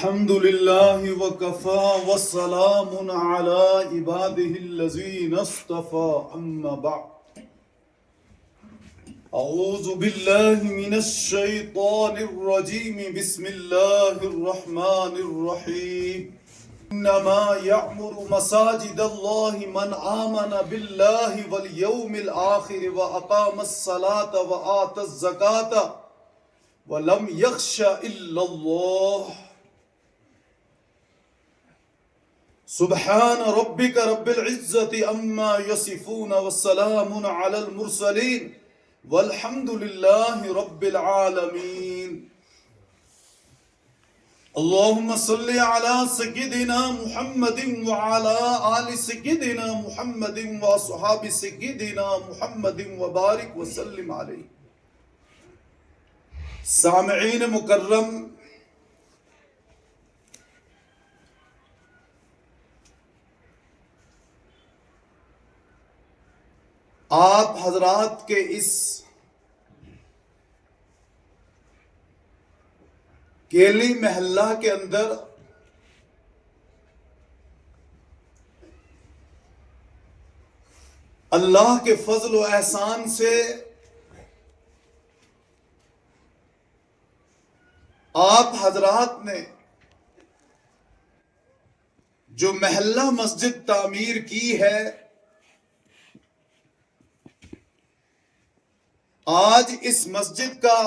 الحمد لله وكفى والسلام على عباده الذين اصطفى أما بعد أعوذ بالله من الشيطان الرجيم بسم الله الرحمن الرحيم إنما يعمر مساجد الله من آمن بالله واليوم الآخر وأقام الصلاة وآتى الزكاة ولم يخش إلا الله سبحان ربك رب العزة عما يصفون والسلام على المرسلين والحمد لله رب العالمين اللهم صل على سيدنا محمد وعلى آل سيدنا محمد وأصحاب سيدنا محمد وبارك وسلم عليه. سامعین مکرم، آپ حضرات کے اس کیلی محلہ کے اندر اللہ کے فضل و احسان سے آپ حضرات نے جو محلہ مسجد تعمیر کی ہے، آج اس مسجد کا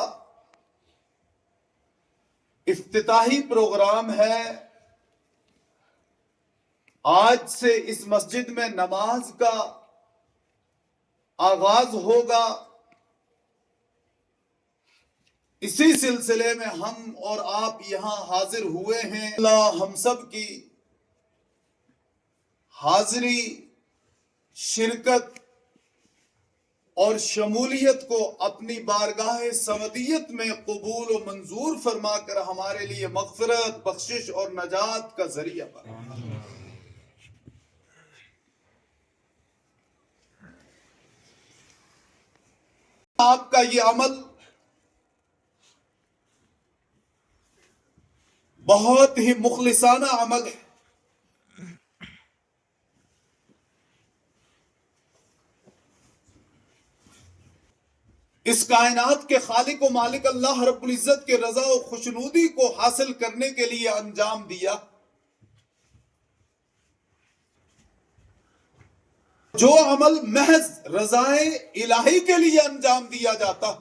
افتتاحی پروگرام ہے۔ آج سے اس مسجد میں نماز کا آغاز ہوگا۔ اسی سلسلے میں ہم اور آپ یہاں حاضر ہوئے ہیں۔ اللہ ہم سب کی حاضری، شرکت اور شمولیت کو اپنی بارگاہ سمدیت میں قبول و منظور فرما کر ہمارے لیے مغفرت، بخشش اور نجات کا ذریعہ بنا۔ آپ کا یہ عمل بہت ہی مخلصانہ عمل ہے۔ اس کائنات کے خالق و مالک اللہ رب العزت کے رضا و خوشنودی کو حاصل کرنے کے لیے انجام دیا۔ جو عمل محض رضائے الہی کے لیے انجام دیا جاتا،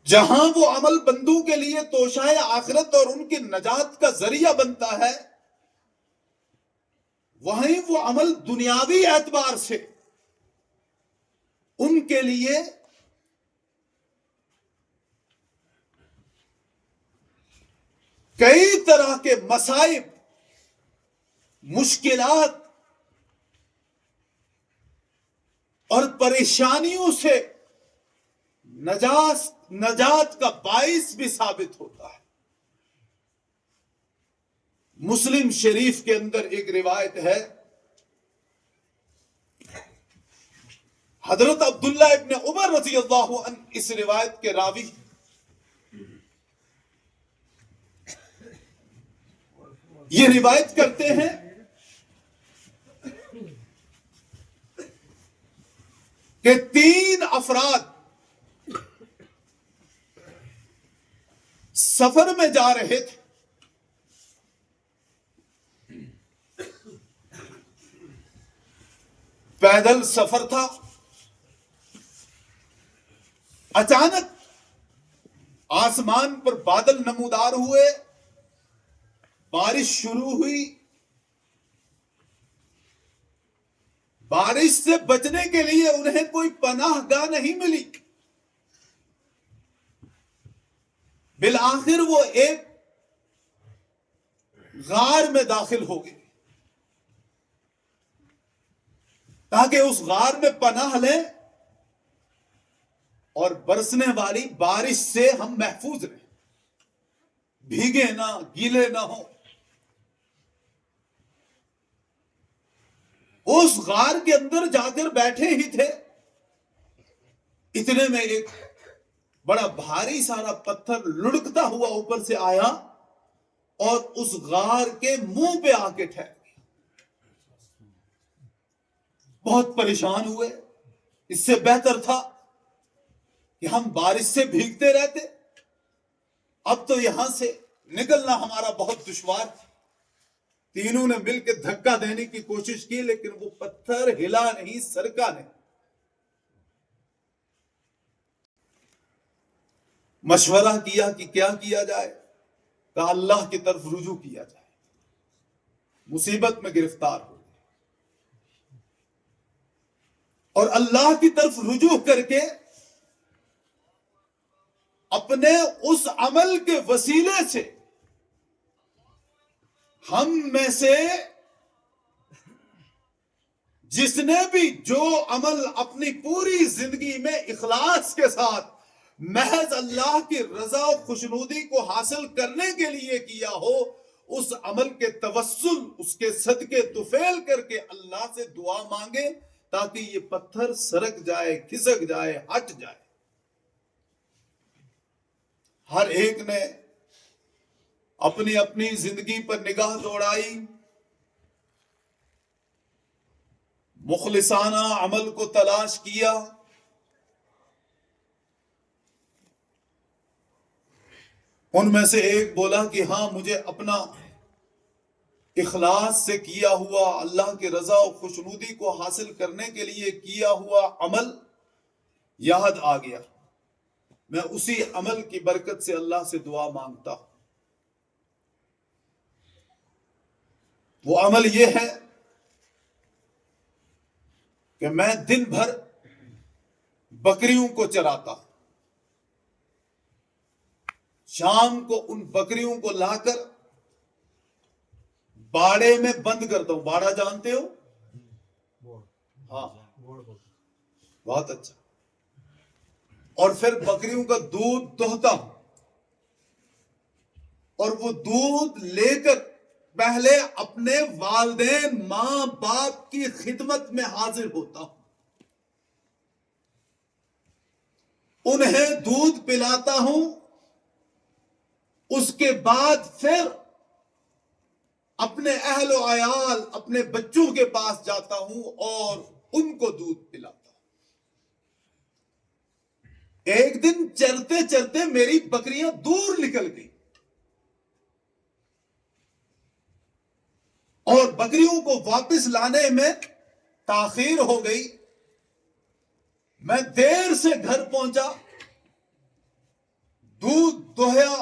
جہاں وہ عمل بندوں کے لیے توشہ آخرت اور ان کی نجات کا ذریعہ بنتا ہے، وہیں وہ عمل دنیاوی اعتبار سے ان کے لیے کئی طرح کے مصائب، مشکلات اور پریشانیوں سے نجات کا باعث بھی ثابت ہوتا ہے۔ مسلم شریف کے اندر ایک روایت ہے، حضرت عبداللہ ابن عمر رضی اللہ عنہ اس روایت کے راوی، یہ روایت کرتے ہیں کہ 3 افراد سفر میں جا رہے تھے۔ پیدل سفر تھا۔ اچانک آسمان پر بادل نمودار ہوئے، بارش شروع ہوئی۔ بارش سے بچنے کے لیے انہیں کوئی پناہ گاہ نہیں ملی۔ بالآخر وہ ایک غار میں داخل ہو گئے تاکہ اس غار میں پناہ لیں اور برسنے والی بارش سے ہم محفوظ رہیں، بھیگے نہ، گیلے نہ ہوں۔ اس غار کے اندر جا کر بیٹھے ہی تھے اتنے میں ایک بڑا بھاری سارا پتھر لڑکتا ہوا اوپر سے آیا اور اس غار کے منہ پہ آ کے ٹھہر گیا. بہت پریشان ہوئے. اس سے بہتر تھا کہ ہم بارش سے بھیگتے رہتے. اب تو یہاں سے نکلنا ہمارا بہت دشوار تھا. تینوں نے مل کے دھکا دینے کی کوشش کی لیکن وہ پتھر ہلا نہیں, سرکا نہیں. مشورہ کیا کہ کیا کیا جائے. کہا اللہ کی طرف رجوع کیا جائے. مصیبت میں گرفتار ہو اور اللہ کی طرف رجوع کر کے اپنے اس عمل کے وسیلے سے ہم میں سے جس نے بھی جو عمل اپنی پوری زندگی میں اخلاص کے ساتھ محض اللہ کی رضا و خوشنودی کو حاصل کرنے کے لیے کیا ہو, اس عمل کے توسل, اس کے صدقے طفیل کر کے اللہ سے دعا مانگے تاکہ یہ پتھر سرک جائے, کھسک جائے, ہٹ جائے. ہر ایک نے اپنی اپنی زندگی پر نگاہ دوڑائی, مخلصانہ عمل کو تلاش کیا. ان میں سے ایک بولا کہ ہاں مجھے اپنا اخلاص سے کیا ہوا, اللہ کی رضا و خوشنودی کو حاصل کرنے کے لیے کیا ہوا عمل یاد آ گیا. میں اسی عمل کی برکت سے اللہ سے دعا مانگتا ہوں. وہ عمل یہ ہے کہ میں دن بھر بکریوں کو چراتا ہوں, شام کو ان بکریوں کو لا کر باڑے میں بند کرتا ہوں. باڑا جانتے ہو؟ ہاں, بہت اچھا. اور پھر بکریوں کا دودھ دوہتا ہوں اور وہ دودھ لے کر پہلے اپنے والدین, ماں باپ کی خدمت میں حاضر ہوتا ہوں. انہیں دودھ پلاتا ہوں. اس کے بعد پھر اپنے اہل و عیال, اپنے بچوں کے پاس جاتا ہوں اور ان کو دودھ پلاتا ہوں. ایک دن چرتے چرتے میری بکریاں دور نکل گئی اور بکریوں کو واپس لانے میں تاخیر ہو گئی. میں دیر سے گھر پہنچا, دودھ دوہیا,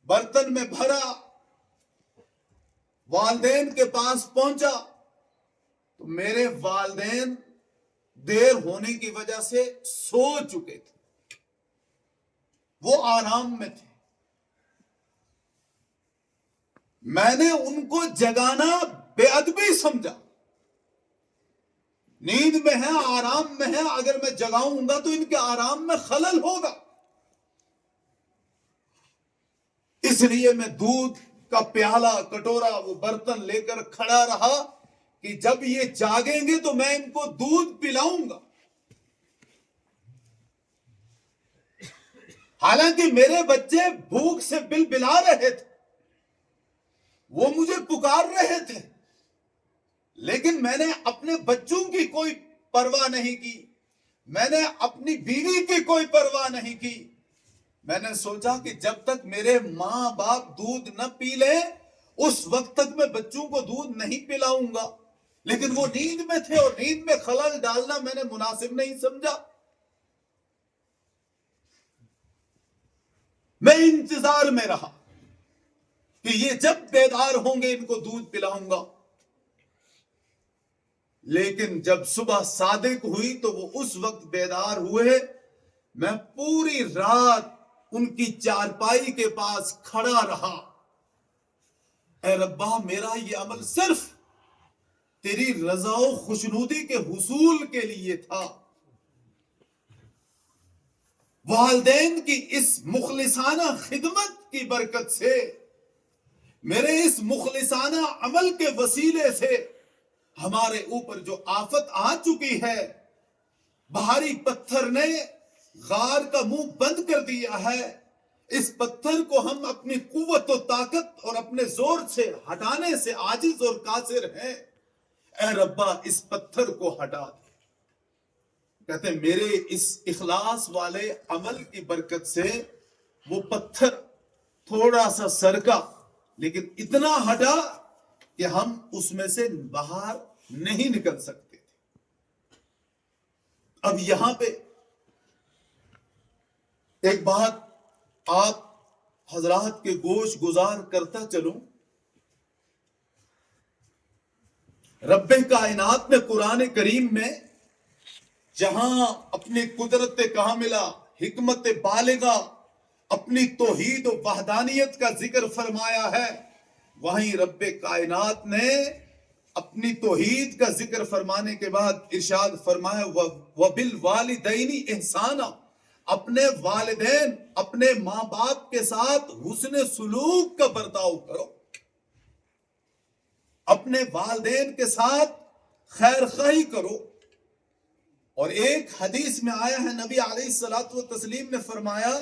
برتن میں بھرا, والدین کے پاس پہنچا تو میرے والدین دیر ہونے کی وجہ سے سو چکے تھے, وہ آرام میں تھے. میں نے ان کو جگانا بے ادبی سمجھا. نیند میں ہے, آرام میں ہے, اگر میں جگاؤں گا تو ان کے آرام میں خلل ہوگا. اس لیے میں دودھ کا پیالہ, کٹورا, وہ برتن لے کر کھڑا رہا کہ جب یہ جاگیں گے تو میں ان کو دودھ پلاؤں گا. حالانکہ میرے بچے بھوک سے بلبلا رہے تھے, وہ مجھے پکار رہے تھے, لیکن میں نے اپنے بچوں کی کوئی پرواہ نہیں کی, میں نے اپنی بیوی کی کوئی پرواہ نہیں کی. میں نے سوچا کہ جب تک میرے ماں باپ دودھ نہ پی لیں اس وقت تک میں بچوں کو دودھ نہیں پلاؤں گا. لیکن وہ نیند میں تھے اور نیند میں خلل ڈالنا میں نے مناسب نہیں سمجھا. میں انتظار میں رہا کہ یہ جب بیدار ہوں گے ان کو دودھ پلاؤں گا. لیکن جب صبح صادق ہوئی تو وہ اس وقت بیدار ہوئے. میں پوری رات ان کی چارپائی کے پاس کھڑا رہا. اے ربا, میرا یہ عمل صرف تیری رضا و خوشنودی کے حصول کے لیے تھا. والدین کی اس مخلصانہ خدمت کی برکت سے, میرے اس مخلصانہ عمل کے وسیلے سے ہمارے اوپر جو آفت آ چکی ہے بھاری پتھر نے غار کا منہ بند کر دیا ہے، اس پتھر کو ہم اپنی قوت و طاقت اور اپنے زور سے ہٹانے سے عاجز اور قاصر ہیں، اے ربا اس پتھر کو ہٹا دے۔ کہتے ہیں میرے اس اخلاص والے عمل کی برکت سے وہ پتھر تھوڑا سا سرکا، لیکن اتنا ہٹا کہ ہم اس میں سے باہر نہیں نکل سکتے تھے۔ اب یہاں پہ ایک بات آپ حضرات کے گوش گزار کرتا چلوں، رب کائنات نے قرآن کریم میں جہاں اپنی قدرت کاملہ، حکمت بالغہ، اپنی توحید و وحدانیت کا ذکر فرمایا ہے، وہیں رب کائنات نے اپنی توحید کا ذکر فرمانے کے بعد ارشاد فرمایا وَبِالْوَالِدَيْنِ احسانا، اپنے والدین، اپنے ماں باپ کے ساتھ حسن سلوک کا برتاؤ کرو، اپنے والدین کے ساتھ خیر خواہی کرو۔ اور ایک حدیث میں آیا ہے، نبی علیہ الصلوۃ والتسلیم نے فرمایا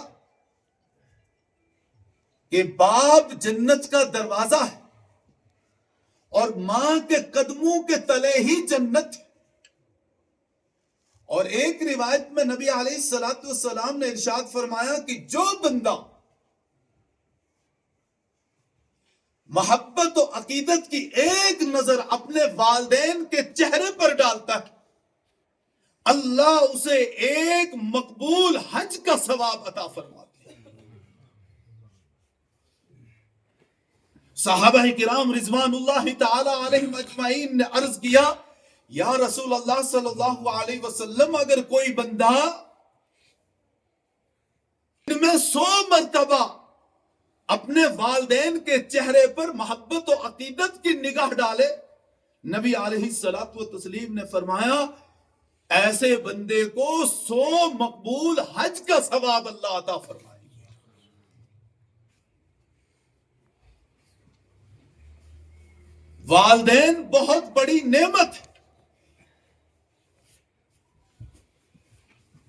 کہ باپ جنت کا دروازہ ہے اور ماں کے قدموں کے تلے ہی جنت ہے۔ اور ایک روایت میں نبی علیہ الصلوۃ والسلام نے ارشاد فرمایا کہ جو بندہ محبت و عقیدت کی ایک نظر اپنے والدین کے چہرے پر ڈالتا ہے، اللہ اسے ایک مقبول حج کا ثواب عطا فرماتے ہیں۔ صحابہ کرام رضوان اللہ تعالی علیہم اجمعین نے عرض کیا، یا رسول اللہ صلی اللہ علیہ وسلم، اگر کوئی بندہ ان میں 100 مرتبہ اپنے والدین کے چہرے پر محبت و عقیدت کی نگاہ ڈالے، نبی علیہ الصلوۃ والتسلیم نے فرمایا ایسے بندے کو 100 مقبول حج کا ثواب اللہ عطا فرمائے گا۔ والدین بہت بڑی نعمت ہے۔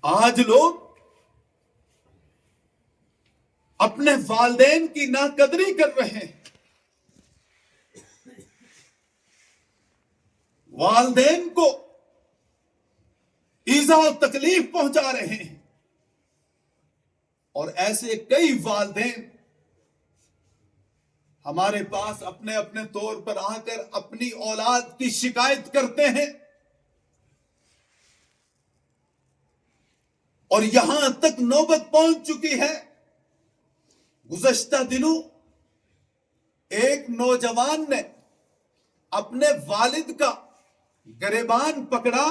آج لوگ اپنے والدین کی ناقدری کر رہے ہیں، والدین کو ایذا و تکلیف پہنچا رہے ہیں، اور ایسے کئی والدین ہمارے پاس اپنے اپنے طور پر آ کر اپنی اولاد کی شکایت کرتے ہیں، اور یہاں تک نوبت پہنچ چکی ہے۔ گزشتہ دنوں ایک نوجوان نے اپنے والد کا گریبان پکڑا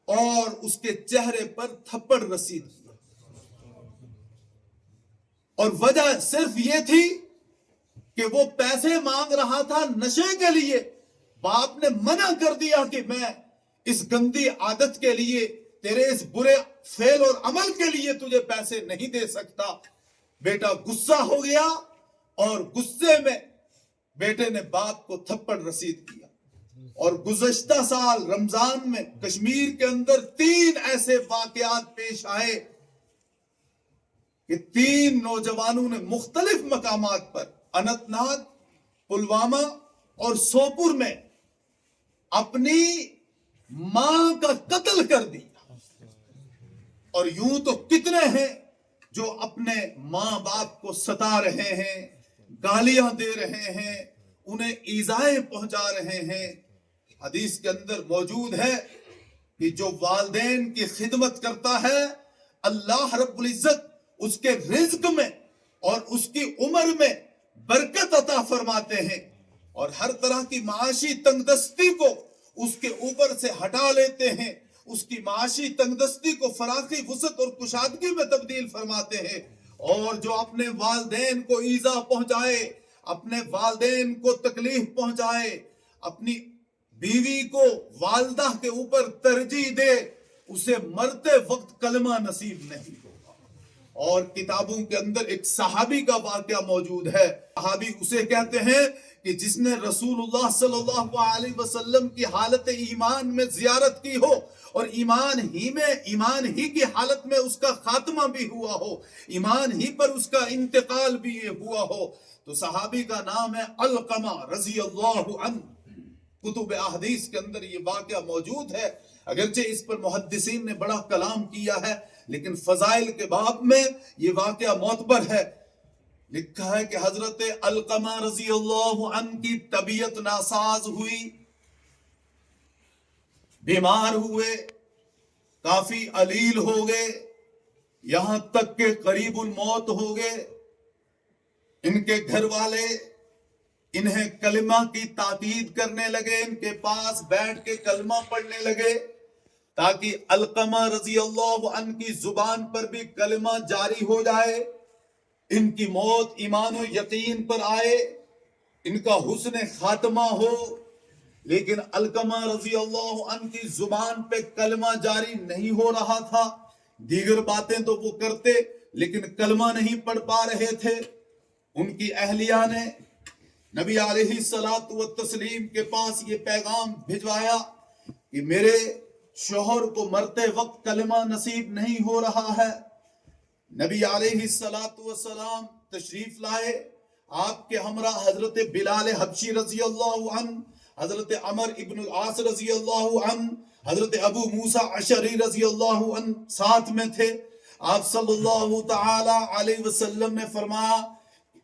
اور اس کے چہرے پر تھپڑ رسید کیا، اور وجہ صرف یہ تھی کہ وہ پیسے مانگ رہا تھا نشے کے لیے۔ باپ نے منع کر دیا کہ میں اس گندی عادت کے لیے، تیرے اس برے فعل اور عمل کے لیے تجھے پیسے نہیں دے سکتا۔ بیٹا غصہ ہو گیا اور غصے میں بیٹے نے باپ کو تھپڑ رسید کیا۔ اور گزشتہ سال رمضان میں کشمیر کے اندر 3 ایسے واقعات پیش آئے کہ 3 نوجوانوں نے مختلف مقامات پر اننت ناگ، پلوامہ اور سوپور میں اپنی ماں کا قتل کر دیا۔ اور یوں تو کتنے ہیں جو اپنے ماں باپ کو ستا رہے ہیں، گالیاں دے رہے ہیں، انہیں ایذائیں پہنچا رہے ہیں۔ حدیث کے اندر موجود ہے کہ جو والدین کی خدمت کرتا ہے، اللہ رب العزت اس کے رزق میں اور اس کی عمر میں برکت عطا فرماتے ہیں، اور ہر طرح کی معاشی تنگ دستی کو اس کے اوپر سے ہٹا لیتے ہیں، اس کی معاشی تنگ دستی کو فراخی، وسعت اور کشادگی میں تبدیل فرماتے ہیں۔ اور جو اپنے والدین کو ایذا پہنچائے، اپنے والدین کو تکلیف پہنچائے، اپنی بیوی کو والدہ کے اوپر ترجیح دے، اسے مرتے وقت کلمہ نصیب نہیں ہوگا۔ اور کتابوں کے اندر ایک صحابی کا واقعہ موجود ہے. صحابی اسے کہتے ہیں کہ جس نے رسول اللہ صلی اللہ علیہ وسلم کی حالت ایمان میں زیارت کی ہو اور ایمان ہی کی حالت میں اس کا خاتمہ بھی ہوا ہو, ایمان ہی پر اس کا انتقال بھی ہوا ہو. تو صحابی کا نام ہے علقمہ رضی اللہ عنہ. کتب احادیث کے اندر یہ واقعہ موجود ہے, اگرچہ اس پر محدثین نے بڑا کلام کیا ہے, لیکن فضائل کے باب میں یہ واقعہ معتبر ہے. لکھا ہے کہ حضرت علقمہ رضی اللہ عنہ کی طبیعت ناساز ہوئی, بیمار ہوئے, کافی علیل ہو گئے, یہاں تک کہ قریب الموت ہو گئے. ان کے گھر والے انہیں کلمہ کی تاکید کرنے لگے, ان کے پاس بیٹھ کے کلمہ پڑھنے لگے تاکہ علقمہ رضی اللہ عنہ کی زبان پر بھی کلمہ جاری ہو جائے, ان کی موت ایمان و یقین پر آئے, ان کا حسن خاتمہ ہو. لیکن علقمہ رضی اللہ عنہ کی زبان پہ کلمہ جاری نہیں ہو رہا تھا. دیگر باتیں تو وہ کرتے لیکن کلمہ نہیں پڑھ پا رہے تھے. ان کی اہلیہ نے نبی علیہ الصلوۃ والتسلیم کے پاس یہ پیغام بھجوایا کہ میرے شوہر کو مرتے وقت کلمہ نصیب نہیں ہو رہا ہے. نبی علیہ الصلوۃ والسلام تشریف لائے. آپ کے ہمراہ حضرت بلال حبشی رضی اللہ عنہ, حضرت عمر ابن العاص رضی اللہ عنہ, حضرت ابو موسیٰ اشعری رضی اللہ عنہ ساتھ میں تھے. آپ صلی اللہ تعالی علیہ وسلم نے فرمایا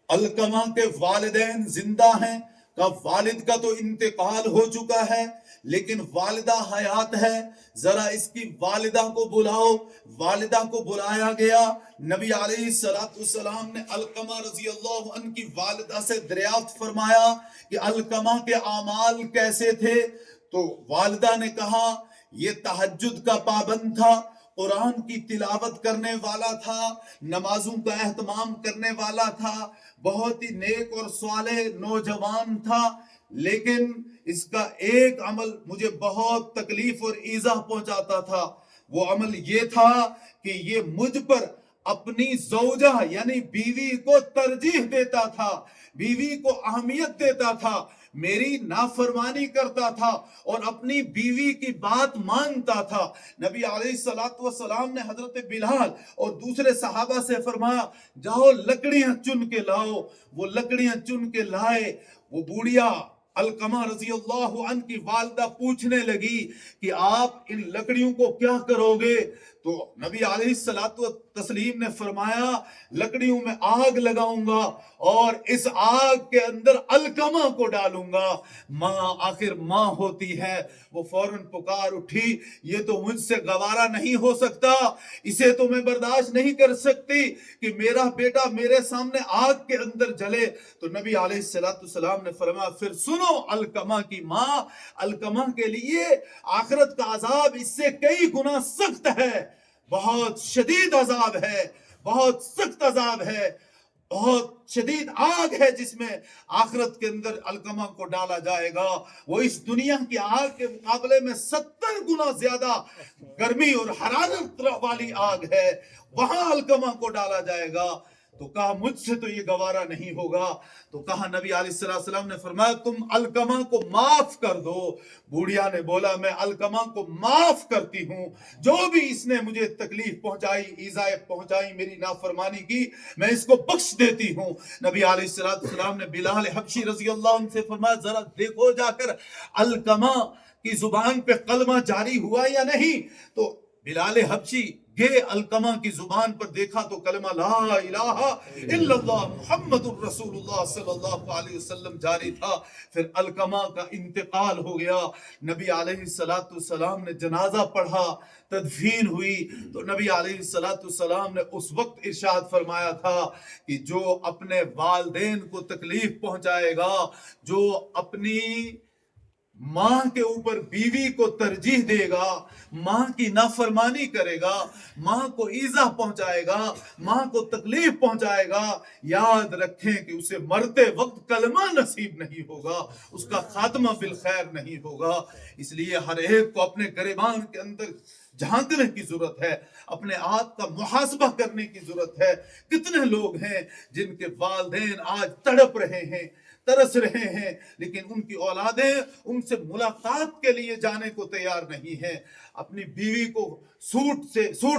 علقمہ کے والدین زندہ ہیں. کا والد کا تو انتقال ہو چکا ہے لیکن والدہ حیات ہے, ذرا اس کی والدہ کو بلاؤ. والدہ کو بلایا گیا. نبی علیہ السلام نے علقمہ رضی اللہ عنہ کی والدہ سے دریافت فرمایا کہ علقمہ کے اعمال کیسے تھے. تو والدہ نے کہا یہ تہجد کا پابند تھا, قرآن کی تلاوت کرنے والا تھا, نمازوں کا اہتمام کرنے والا تھا, بہت ہی نیک اور صالح نوجوان تھا. لیکن اس کا ایک عمل مجھے بہت تکلیف اور ایذا پہنچاتا تھا. وہ عمل یہ تھا کہ یہ مجھ پر اپنی زوجہ یعنی بیوی کو ترجیح دیتا تھا, بیوی کو اہمیت دیتا تھا, میری نافرمانی کرتا تھا اور اپنی بیوی کی بات مانتا تھا. نبی علیہ الصلوۃ والسلام نے حضرت بلال اور دوسرے صحابہ سے فرمایا جاؤ لکڑیاں چن کے لاؤ. وہ لکڑیاں چن کے لائے. وہ بوڑھیا علقمہ رضی اللہ عنہ کی والدہ پوچھنے لگی کہ آپ ان لکڑیوں کو کیا کرو گے. تو نبی علیہ الصلوۃ والتسلیم نے فرمایا لکڑیوں میں آگ لگاؤں گا اور اس آگ کے اندر علقمہ کو ڈالوں گا. ماں آخر ماں ہوتی ہے. وہ فوراً پکار اٹھی یہ تو مجھ سے گوارا نہیں ہو سکتا, اسے تو میں برداشت نہیں کر سکتی کہ میرا بیٹا میرے سامنے آگ کے اندر جلے. تو نبی علیہ السلام نے فرمایا پھر سنو علقمہ کی ماں, علقمہ کے لیے آخرت کا عذاب اس سے کئی گنا سخت ہے, بہت شدید عذاب ہے, بہت سخت عذاب ہے, بہت شدید آگ ہے جس میں آخرت کے اندر علقمہ کو ڈالا جائے گا. وہ اس دنیا کی آگ کے مقابلے میں 70 گنا زیادہ گرمی اور حرارت والی آگ ہے, وہاں علقمہ کو ڈالا جائے گا. تو کہا مجھ سے تو یہ گوارا نہیں ہوگا. تو کہا نبی علیہ السلام نے فرمایا تم علقمہ کو معاف کر دو. بوڑھیا نے بولا میں علقمہ کو معاف کرتی ہوں, جو بھی اس نے مجھے تکلیف پہنچائی, ایذا پہنچائی, میری نافرمانی کی, میں اس کو بخش دیتی ہوں. نبی علیہ السلام نے بلال حبشی رضی اللہ عنہ سے فرمایا ذرا دیکھو جا کر علقمہ کی زبان پہ کلمہ جاری ہوا یا نہیں. تو بلال حبشی گئے, علقمہ کی زبان پر دیکھا تو کلمہ لا الہ الا اللہ محمد الرسول اللہ صلی اللہ علیہ وسلم جاری تھا. پھر علقمہ کا انتقال ہو گیا. نبی علیہ السلام نے جنازہ پڑھا, تدفین ہوئی. تو نبی علیہ السلام نے اس وقت ارشاد فرمایا تھا کہ جو اپنے والدین کو تکلیف پہنچائے گا, جو اپنی ماں کے اوپر بیوی کو ترجیح دے گا, ماں کی نافرمانی کرے گا, ماں کو ایذا پہنچائے گا, ماں کو تکلیف پہنچائے گا, یاد رکھیں کہ اسے مرتے وقت کلمہ نصیب نہیں ہوگا, اس کا خاتمہ بالخیر نہیں ہوگا. اس لیے ہر ایک کو اپنے گریبان کے اندر جھانکنے کی ضرورت ہے، اپنے آپ کا محاسبہ کرنے کی ضرورت ہے۔ کتنے لوگ ہیں جن کے والدین آج تڑپ رہے ہیں، ترس رہے ہیں، لیکن ان کی اولادیں ان سے ملاقات کے لیے جانے کو تیار نہیں ہیں۔ اپنی بیوی کو سوٹ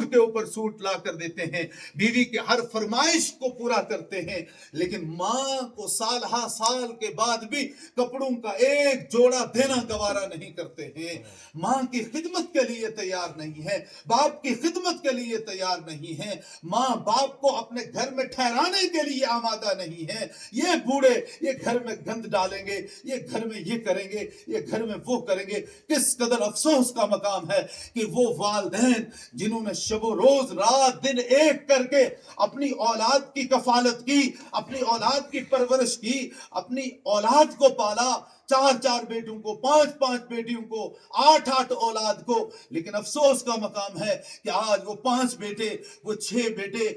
کے اوپر سوٹ لا کر دیتے ہیں، بیوی کی ہر فرمائش کو پورا کرتے ہیں، لیکن ماں کو سال ہا سال کے بعد بھی کپڑوں کا ایک جوڑا دینا گوارا نہیں کرتے ہیں۔ ماں کی خدمت کے لیے تیار نہیں ہے، باپ کی خدمت کے لیے تیار نہیں ہے، ماں باپ کو اپنے گھر میں ٹھہرانے کے لیے آمادہ نہیں ہے۔ یہ بوڑھے یہ گھر میں گند ڈالیں گے، یہ گھر میں یہ کریں گے، یہ گھر میں وہ کریں گے۔ کس قدر افسوس کا مقام ہے کہ وہ والدین جنہوں نے شب و روز رات دن ایک کر کے اپنی اولاد کی کفالت کی، اپنی اولاد کی پرورش کی، اپنی اولاد کو پالا، 4 بیٹوں کو، 5 بیٹیوں کو، 8 اولاد کو، لیکن افسوس کا مقام ہے کہ آج وہ 5 بیٹے، وہ 6 بیٹے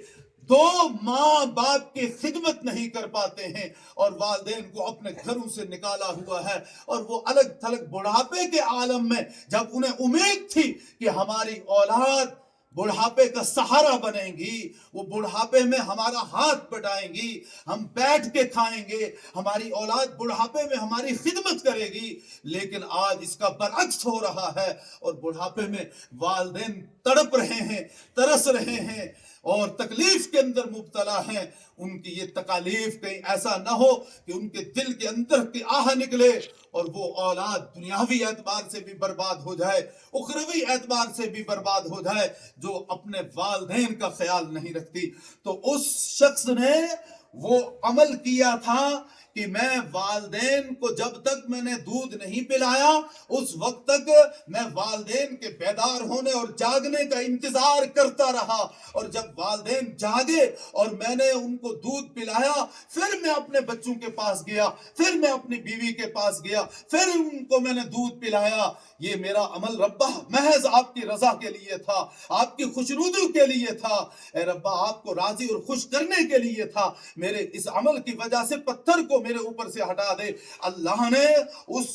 2 ماں باپ کی خدمت نہیں کر پاتے ہیں، اور والدین کو اپنے گھروں سے نکالا ہوا ہے، اور وہ الگ تھلگ بڑھاپے کے عالم میں جب انہیں امید تھی کہ ہماری اولاد بڑھاپے کا سہارا بنیں گی، وہ بڑھاپے میں ہمارا ہاتھ بٹائیں گی، ہم بیٹھ کے کھائیں گے، ہماری اولاد بڑھاپے میں ہماری خدمت کرے گی، لیکن آج اس کا برعکس ہو رہا ہے، اور بڑھاپے میں والدین تڑپ رہے ہیں، ترس رہے ہیں اور تکلیف کے اندر مبتلا ہیں۔ ان کی یہ تکالیف کہیں ایسا نہ ہو کہ ان کے دل کے اندر کی آہ نکلے اور وہ اولاد دنیاوی اعتبار سے بھی برباد ہو جائے، اخروی اعتبار سے بھی برباد ہو جائے، جو اپنے والدین کا خیال نہیں رکھتی۔ تو اس شخص نے وہ عمل کیا تھا کہ میں والدین کو جب تک میں نے دودھ نہیں پلایا اس وقت تک میں والدین کے بیدار ہونے اور جاگنے کا انتظار کرتا رہا، اور جب والدین جاگے اور میں نے ان کو دودھ پلایا پھر میں اپنے بچوں کے پاس گیا، پھر میں اپنی بیوی کے پاس گیا، پھر ان کو میں نے دودھ پلایا۔ یہ میرا عمل ربا محض آپ کی رضا کے لیے تھا، آپ کی خوشنودی کے لیے تھا، اے ربا آپ کو راضی اور خوش کرنے کے لیے تھا۔ میرے اس عمل کی وجہ سے پتھر کو میرے اوپر سے ہٹا دے۔ اللہ نے اس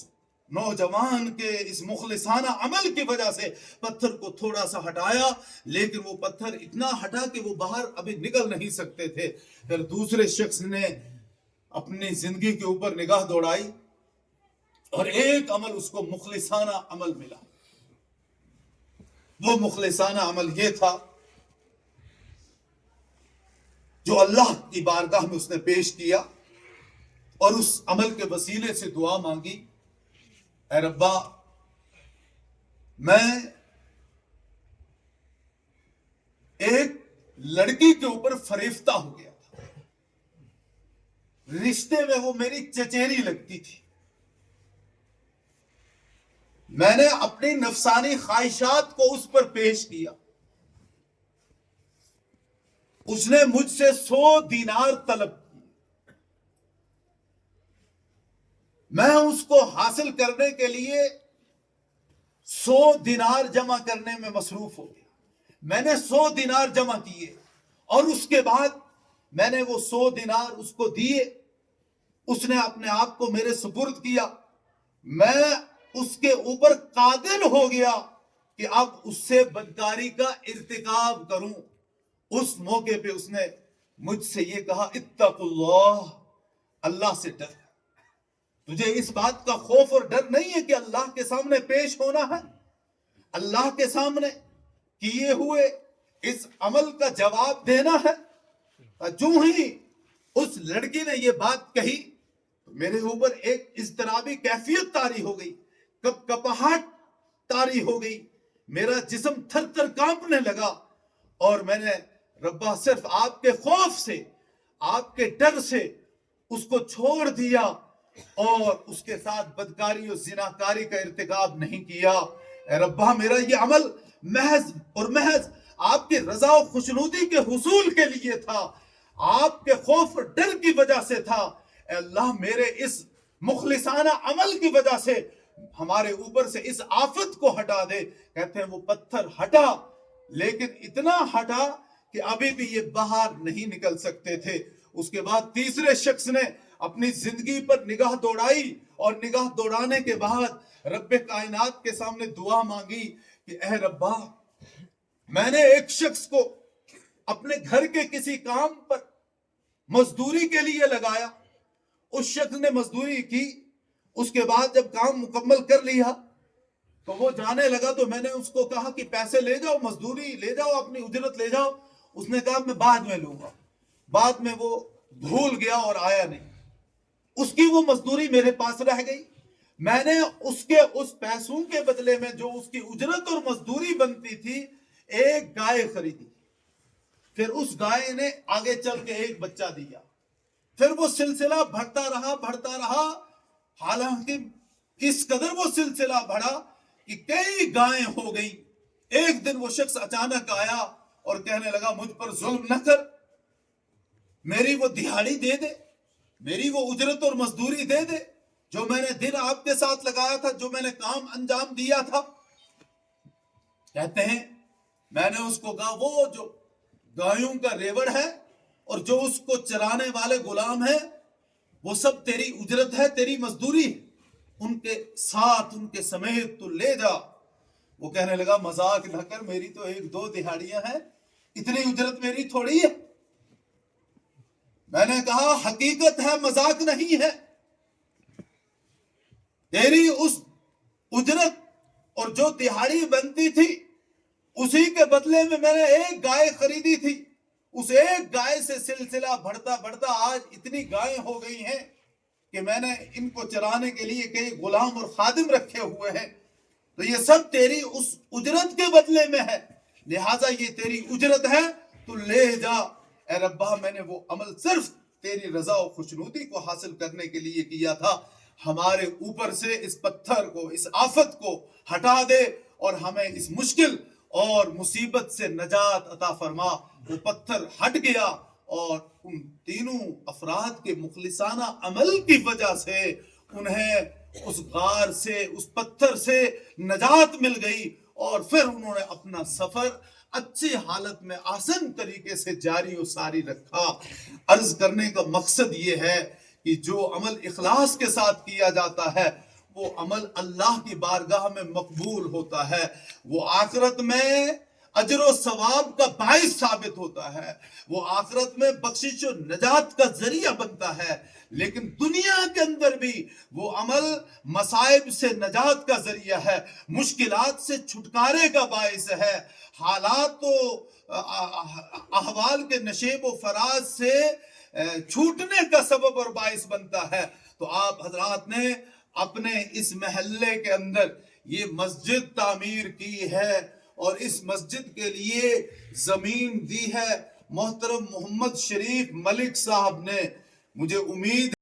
نوجوان کے اس مخلصانہ عمل کی وجہ سے پتھر کو تھوڑا سا ہٹایا، لیکن وہ پتھر اتنا ہٹا کہ وہ باہر ابھی نکل نہیں سکتے تھے۔ پھر دوسرے شخص نے اپنی زندگی کے اوپر نگاہ دوڑائی اور ایک عمل اس کو مخلصانہ عمل ملا۔ وہ مخلصانہ عمل یہ تھا جو اللہ کی بارگاہ میں اس نے پیش کیا، اور اس عمل کے وسیلے سے دعا مانگی، اے ربا میں ایک لڑکی کے اوپر فریفتہ ہو گیا تھا، رشتے میں وہ میری چچیری لگتی تھی، میں نے اپنی نفسانی خواہشات کو اس پر پیش کیا، اس نے مجھ سے 100 دینار طلب کی، میں اس کو حاصل کرنے کے لیے 100 دینار جمع کرنے میں مصروف ہو گیا۔ میں نے 100 دینار جمع کیے، اور اس کے بعد میں نے وہ 100 دینار اس کو دیے، اس نے اپنے آپ کو میرے سپرد کیا، میں اس کے اوپر قادر ہو گیا کہ اب اس سے بدکاری کا ارتکاب کروں۔ اس موقع پہ اس نے مجھ سے یہ کہا، اتق اللہ، اللہ سے ڈر، تجھے اس بات کا خوف اور ڈر نہیں ہے کہ اللہ کے سامنے پیش ہونا ہے، اللہ کے سامنے کیے ہوئے اس عمل کا جواب دینا ہے؟ جو ہی اس لڑکی نے یہ بات کہی تو میرے اوپر ایک اضطرابی کیفیت طاری ہو گئی، کپاہٹ طاری ہو گئی، میرا جسم تھر تھر کانپنے لگا، اور میں نے ربا صرف آپ کے خوف سے، آپ کے ڈر سے اس کو چھوڑ دیا اور اس کے ساتھ بدکاری اور زناکاری کا ارتکاب نہیں کیا۔ اے ربا میرا یہ عمل محض اور محض آپ کی رضا و خوشنودی کے حصول کے لیے تھا، آپ کے خوف اور ڈر کی وجہ سے تھا۔ اے اللہ میرے اس مخلصانہ عمل کی وجہ سے ہمارے اوپر سے اس آفت کو ہٹا دے۔ کہتے ہیں وہ پتھر ہٹا، لیکن اتنا ہٹا کہ ابھی بھی یہ باہر نہیں نکل سکتے تھے۔ اس کے بعد تیسرے شخص نے اپنی زندگی پر نگاہ دوڑائی، اور نگاہ دوڑانے کے بعد رب کائنات کے سامنے دعا مانگی کہ اے ربا میں نے ایک شخص کو اپنے گھر کے کسی کام پر مزدوری کے لیے لگایا، اس شخص نے مزدوری کی، اس کے بعد جب کام مکمل کر لیا تو وہ جانے لگا، تو میں نے اس کو کہا کہ پیسے لے جاؤ، مزدوری لے جاؤ، اپنی اجرت لے جاؤ۔ اس نے کہا میں بعد میں لوں گا۔ بعد میں وہ بھول گیا اور آیا نہیں، اس کی وہ مزدوری میرے پاس رہ گئی۔ میں نے اس پیسوں کے بدلے میں جو اس کی اجرت اور مزدوری بنتی تھی، ایک گائے خریدی۔ پھر اس گائے نے آگے چل کے ایک بچہ دیا، پھر وہ سلسلہ بڑھتا رہا، حالانکہ اس قدر وہ سلسلہ بڑھا کہ کئی گائیں ہو گئی۔ ایک دن وہ شخص اچانک آیا اور کہنے لگا مجھ پر ظلم نہ کر، میری وہ دہاڑی دے دے، میری وہ اجرت اور مزدوری دے دے جو میں نے دن آپ کے ساتھ لگایا تھا، جو میں نے کام انجام دیا تھا۔ کہتے ہیں میں نے اس کو کہا وہ جو گایوں کا ریوڑ ہے اور جو اس کو چرانے والے غلام ہیں، وہ سب تیری اجرت ہے، تیری مزدوری ہے، ان کے ساتھ ان کے سمیت تو لے جا۔ وہ کہنے لگا مذاق نہ کر، میری تو ایک دو دہاڑیاں ہیں، اتنی اجرت میری تھوڑی ہے۔ میں نے کہا حقیقت ہے، مذاق نہیں ہے، تیری اس اجرت اور جو دہاڑی بنتی تھی اسی کے بدلے میں نے ایک گائے خریدی تھی، اس ایک گائے سے سلسلہ بڑھتا آج اتنی گائیں ہو گئی ہیں کہ میں نے ان کو چرانے کے لیے کئی غلام اور خادم رکھے ہوئے ہیں، تو یہ سب تیری اس اجرت کے بدلے میں ہے، لہٰذا یہ تیری اجرت ہے، تو لے جا۔ اے ربا، میں نے وہ عمل صرف تیری رضا و خوشنودی کو حاصل کرنے کے لیے کیا تھا، ہمارے اوپر سے اس پتھر کو، اس آفت کو ہٹا دے اور ہمیں اس مشکل اور مصیبت سے نجات عطا فرما۔ وہ پتھر ہٹ گیا اور ان تینوں افراد کے مخلصانہ عمل کی وجہ سے انہیں اس غار سے، اس پتھر سے نجات مل گئی، اور پھر انہوں نے اپنا سفر اچھی حالت میں آسان طریقے سے جاری و ساری رکھا۔ عرض کرنے کا مقصد یہ ہے کہ جو عمل اخلاص کے ساتھ کیا جاتا ہے وہ عمل اللہ کی بارگاہ میں مقبول ہوتا ہے، وہ آخرت میں اجر و ثواب کا باعث ثابت ہوتا ہے، وہ آخرت میں بخشش و نجات کا ذریعہ بنتا ہے، لیکن دنیا کے اندر بھی وہ عمل مصائب سے نجات کا ذریعہ ہے، مشکلات سے چھٹکارے کا باعث ہے، حالات و احوال کے نشیب و فراز سے چھوٹنے کا سبب اور باعث بنتا ہے۔ تو آپ حضرات نے اپنے اس محلے کے اندر یہ مسجد تعمیر کی ہے اور اس مسجد کے لیے زمین دی ہے محترم محمد شریف ملک صاحب نے۔ مجھے امید